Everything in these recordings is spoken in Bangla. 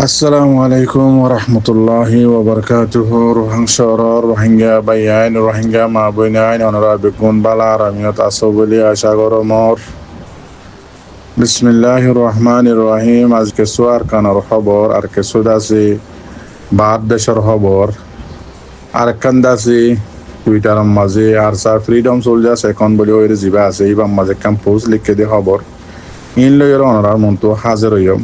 Assalamu alaikum wa rahmatullahi wa barakatuhu. Rohingya Rohingya bayan Rohingya mabunain onora bikun bala ramiyat asobuli ashagoromor. Bismillahirrahmanirrahim. আজকে সোয়ার কানার খবর আর কে সুদাসি বাদ দেশের খবর আর কান্দাসি টুইটার মাঝে আর সার ফ্রিডম সোলজার্স এখন বলে ওই জিবা আছে ইবাম মাঝে কাম পোস্ট লিখে দে খবর ইন লয়ের অনরার মন্ত হাজির হইম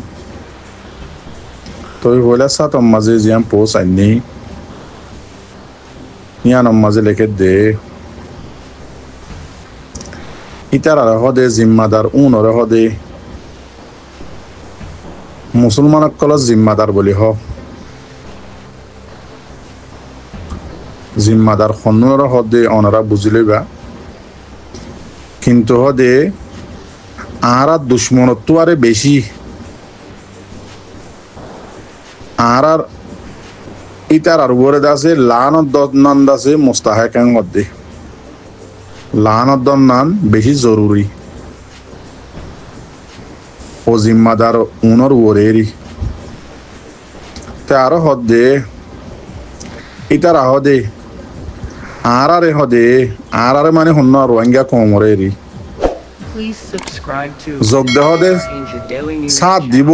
তো হইলা সাতম মাঝে জিয়াম পোস্ট আইনি ইয়ানম মাঝে লিখে দে ইতার হদে জিম্মাদার উনরে হদে মুসলমান কল জিম্মাদার বলি হ জিম্মাদার খন্নুর হদে অনরা বুঝিলইবা কিন্তু হদে আর দুশ্মনত্ব আরে বেশি আর ইতার আর উপরে আছে লানত দন্নান আছে মুস্তাহাকাং মধ্যে লানত দন্নান বেশি জরুরি ও জিম্মাদার উনর উপরেরই তে আরো হদে ইতার আহদে আর আরে হদে আর আরে মানে হন্য রোহিঙ্গা কমরেরই যোগ দেহদে সাথ দিব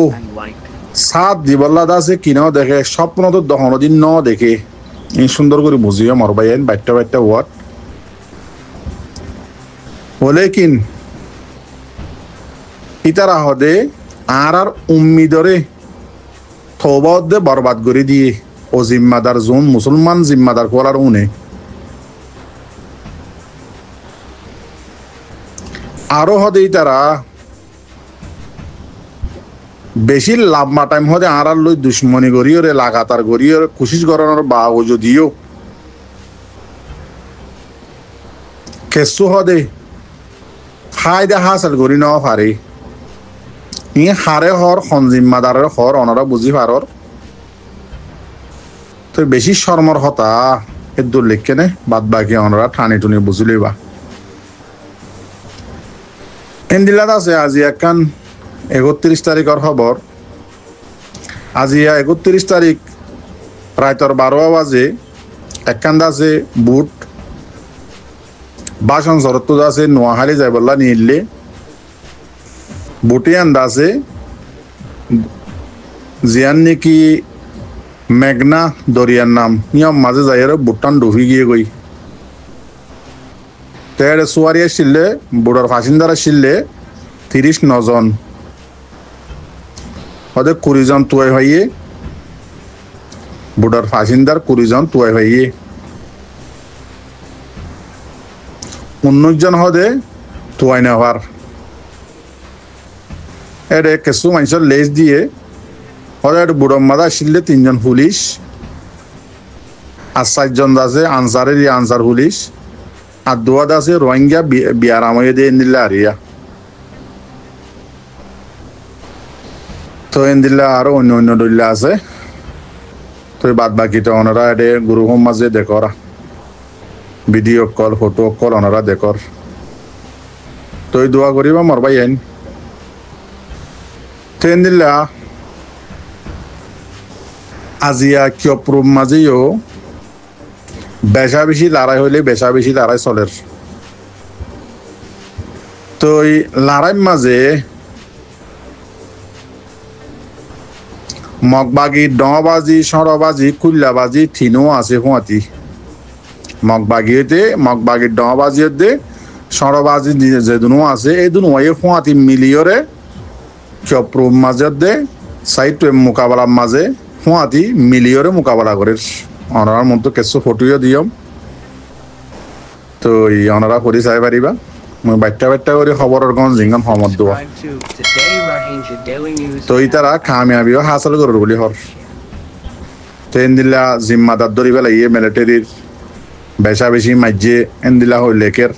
সাত দিবল্লা দাসে কিনাও দেখে স্বপ্ন তো দহন দিন ন দেখে এই সুন্দর করে বুঝিও মরবাইন বাইটা বাইটা ওয়াট বলে কিন ইতারা হদে আর উম্মিদরে থৌবাদে বরবাদ করে দিয়ে ও জিম্মাদার জোন মুসলমান জিম্মাদার করার উনে আরো হদে ইতারা বেশি লাম্বা টাইম হতে আর লই দুশ্মনী করিও রে লাগাতার করিও কোশিশ করানোর বা ও যদিও কেসু হদে ফায়দা হাসিল করি ন পারে ই হারে হর জিম্মাদারের হর অনারা বুঝি পারর তো বেশি শর্মর হতা এর দূর লিখকে নে বাদ বাকি অনারা ঠানি টুনি বুঝিলই বা এন্দিলাত আছে আজি একান 31 তারিখের খবর আজিয়া 31 তারিখ রাইতর 12 বাজে একান্দা আছে বুট বাসন সরত্ব আছে নোয়াহালি যাইবল্লা নিলে বুটে আন্দা আছে জিয়ান নাকি মেঘনা দরিয়ার নাম নিয়ম মাঝে যাই বুটটান ডুবি গিয়ে গই তের সুয়ারিয়া শিললে বুড়ার ফাঁসিন্দারা শিললে 39 জন হদে 20 জন তুয়াই হইয়ে বুড়ার ফাঁসিন্দার 20 জন তুয়াই হইয়ে 19 জন হদে তুয়াই নেওয়ার এর কিছু মানুষের লেজ দিয়ে হদে বুড়ো মাদা শিললে 3 জন পুলিশ আর 7 জন আছে আনসারের আনসার পুলিশ আর 2 আছে রোহিঙ্গা বিয়ারাময়ে দিয়ে নিলে আরিয়া তো এন্দিল্লা আরো অন্য অন্য দলিলা আছে তো বাদ বাকিটা ওনারা এডে গুরু হোম মাঝে দেখরা ভিডিও কল ফটো কল ওনারা দেখর তো দোয়া করিবা মরবাই আইন তো এন্দিল্লা আজিয়া কিয়প্রুম মাঝেও বেশা বেশি লড়াই হইলে বেশা বেশি লড়াই চলের তো এই লড়াই মাঝে মগবাগি ডবাজি সরবাজি কুল্লাবাজি থিনো আছে হুঁয়াতি মগবাগির ডবাজি দে সরবাজি যে দুনো আছে এই দুনো হুঁয়াতি মিলিয়রে চপ্রুম মাঝে দে সাইট মোকাবেলার মাঝে হুঁয়াতি মিলিয়রে মোকাবেলা করে অনার মতো কিছু ফটোও দিয়ম তো এই অনারা করি চাই পারিবা মই বাট্টা বাট্টা করে খবরের কোন জিঙ্গন সমত দেওয়া তো ইতারা কামিয়াবিও হাসিল করব বলি হর তো এন্দিলা জিম্মাদার ধরিবা লাগিয়ে মিলিটারির বেশা বেশি মাঝে এন্দিলা হই লেকের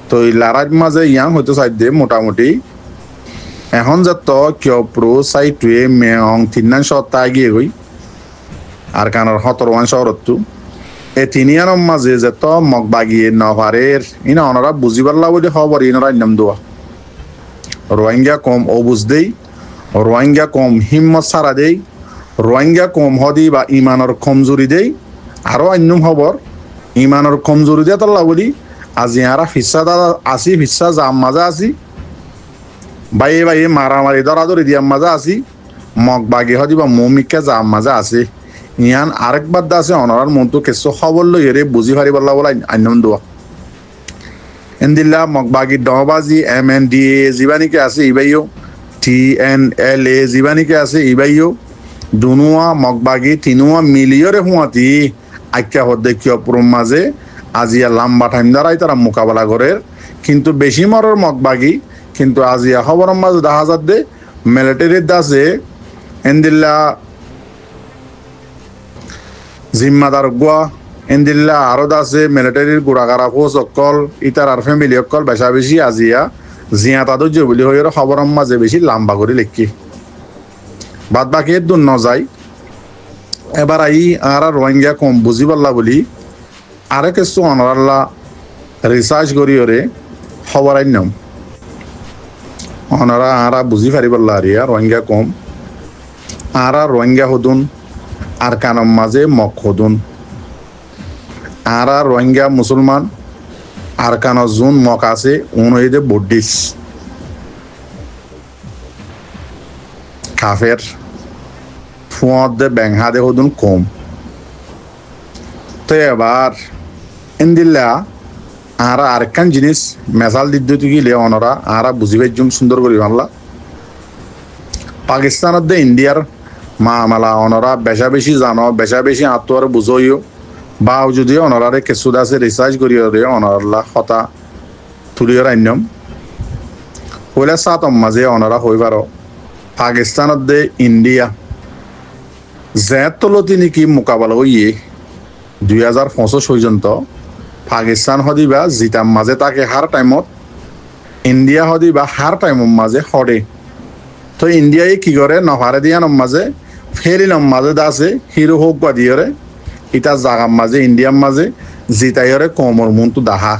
তো এই লড়াইর মাঝে ইয়াং হয়তো চাই দে মোটামুটি এখন যত কিয়প্রো সাইটুয়ে মেয়ং 3 সপ্তাহ গিয়ে গই আর কানার 17 শহরতো এ তিনিয়ার মাঝে যত মগবাগিয়ে নভারের ইনা ওনারা বুঝিবার বলে খবর ইনারা নাম দোয়া রোহিঙ্গা কম ও বুঝদেই রোহিঙ্গা কম হিম্মত সারা দেই রোহিঙ্গা কম হদি বা ইমানের কমজোরি দেই আরও অন্য খবর ইমানের কমজোরি দিয়ে তল্লা বলি আজি আরা ফিসা দাদা আসি ফিসা জাম মাজা আসি বাইয়ে বাইয়ে মারামারি দরাদরি দিয়া মাজা আসি মগ বাগি হদি বা মৌমিককে জাম মাজা আছে ইয়ান আরেকবার দা আছে অনারার মনটো কিছু খবর লই এরে বুঝি পারি বললা বলা আন্যম দোয়া এন্দিল্লা মগবাগি ডবাজি MNDA জীবানিকে আছে ইবাইও TNLA জীবানিকে আছে ইবাইও দুনুয়া মগবাগি তিনুয়া মিলিয়রে হুঁয়াতি আখ্যা হদ্দে কিয় পুরম মাঝে আজিয়া লম্বা টাইম দ্বারাই তারা মোকাবেলা করে কিন্তু বেশি মরর মগবাগি কিন্তু আজিয়া খবরের মাঝে দেখা যাচ্ছে মিলিটারির দাসে এন্দিল্লা জিম্মাদার গোয়া এন্দিল্লা আরো দাসে মিলিটারির গুড়াগারা ফোর্স অকল ইতার আর ফ্যামিলি অকল বেশা বেশি আজিয়া জিয়া তাদের জবলি হয়ে খবরের মাঝে বেশি লম্বা করে লিখি বাদ বাকি দূর ন যায় এবার আই আর রোহিঙ্গা কম বুঝি পারলা বলি আরে কিছু অনারাল্লা রিসার্চ করি ওরে খবর আইনম অনারা আরা বুঝি পারি পারলা আর রোহিঙ্গা কম আরা রোহিঙ্গা হদুন আর কানম মাঝে মক হদুন আরা রোহিঙ্গা মুসলমান আর কান জুন মক আছে উনইদে বুদ্ধিস কাফের ফুঁয়াত দে ব্যাংহা দে হদুন কম তো এবার ইন্দিল্লা আরা আরেকখান জিনিস মেসাল দিতে গেলে অনরা আরা বুঝিবার জন্য সুন্দর করি মানলা পাকিস্তানত দে ইন্ডিয়ার মালা অনরা বেশা বেশি জানো বেশা বেশি আত্মর বুঝইও বা যদি অনরারে কিছু আছে রিসার্চ করিও রে অনরাল্লা হতা তুলিও রান্যম হইলে সাতম মাঝে অনরা হই পারো পাকিস্তানত দে ইন্ডিয়া জেতলতি নাকি মোকাবেলা হইয়ে 2025 পর্যন্ত পাকিস্তান হদিবা জিতাম মাঝে তাকে হার টাইমত ইন্ডিয়া হদিবা হার টাইমর মাঝে হরে তো ইন্ডিয়ায় কি করে নহারে দিয়ানোর মাঝে ফেরিলম মাঝে দাসে হিরো হোক বা দিয়রে ইটা জাগার মাঝে ইন্ডিয়ার মাঝে জিতাইরে কমর মনটো দাহা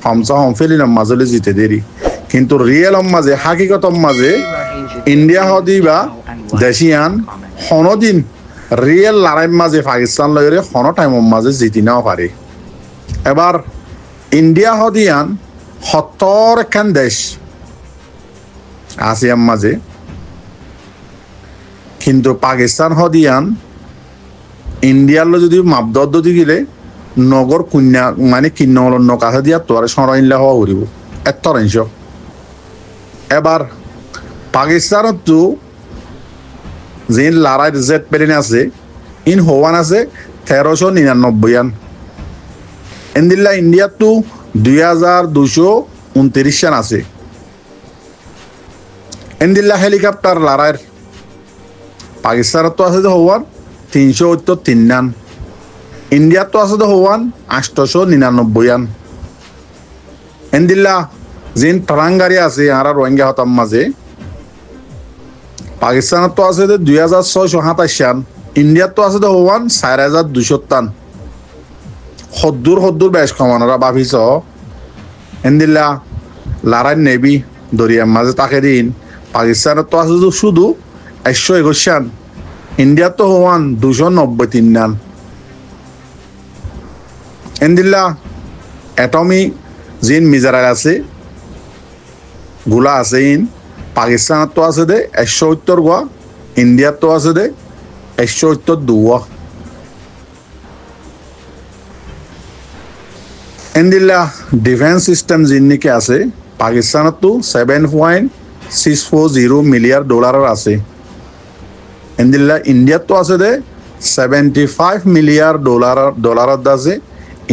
হমসা হম ফেলিলম মাঝলে জিতে দেরি কিন্তু রিয়েলম মাঝে হাকিকতম মাঝে ইন্ডিয়া হদিবা দেশিয়ান হনদিন রিয়েল লড়াইয়ের মাঝে পাকিস্তান লয়রে হন টাইমের মাঝে জিতি নাও পারে এবার ইন্ডিয়া হদিয়ান 70 খান দেশ আসিয়ার মাঝে কিন্তু পাকিস্তান হদিয়ান ইন্ডিয়ার যদি মাপদর্দ দি গেলে নগর কন্যা মানে কিন্নল কাছে দিয়া তোয়ারে সরাইনলা হওয়া করিব এত অংশ এবার পাকিস্তানত তো যে লড়াই জেট প্লেন আছে ইন হওয়ান আছে 1399 আন এন্দিল্লা ইন্ডিয়াত তো 2229 আন আছে এন্দিল্লা হেলিকপ্টার লড়াইয়ের পাকিস্তানত তো আছে যে হওয়ান 373 আন ইন্ডিয়াত তো আছে যে হওয়ান 899 আন এন্দিল্লা যেন ট্রাঙ্গারি আছে আর রোহিঙ্গা হতাম মাঝে পাকিস্তানত তো আছে 2627 আন ইন্ডিয়াত তো আছে হওয়ান 4200 টান হদ্দুর বেশ কমানোরা ভাবিছ এন্দিল্লা লারাই নেবি দরিয়ার মাঝে তাকে দিন পাকিস্তানত তো আছে শুধু 121 আন ইন্ডিয়াত তো হওয়ান 293 আন এন্দিল্লা অ্যাটমিক জিন মিজাইল আছে গুলা আছে ইন পাকিস্তানত তো আছে 170 গোয়া ইন্ডিয়াত তো আছে 172 এন্দিল্লা ডিফেন্স সিস্টেম জিন নাকি আছে পাকিস্তানত তো $7.640 মিলিয়ন আছে এন্দিল্লা ইন্ডিয়াত তো আছে 75 মিলিয়ন ডলার আছে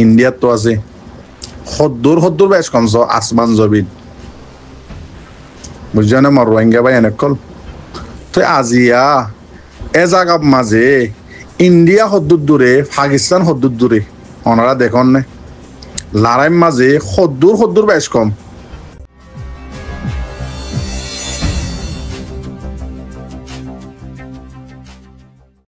ইন্ডিয়াত তো আছে হদ্দুর বেশ কমছ আসমান জবিন বুঝছেন আমার রোহিঙ্গা ভাই এনেকল তো আজিয়া এ জায়গার মাঝে ইন্ডিয়া হদ্দুর দূরে পাকিস্তান হদ্দুর দূরে ওনারা দেখুন লড়াইয়ের মাঝে হদ্দুর বেশ কম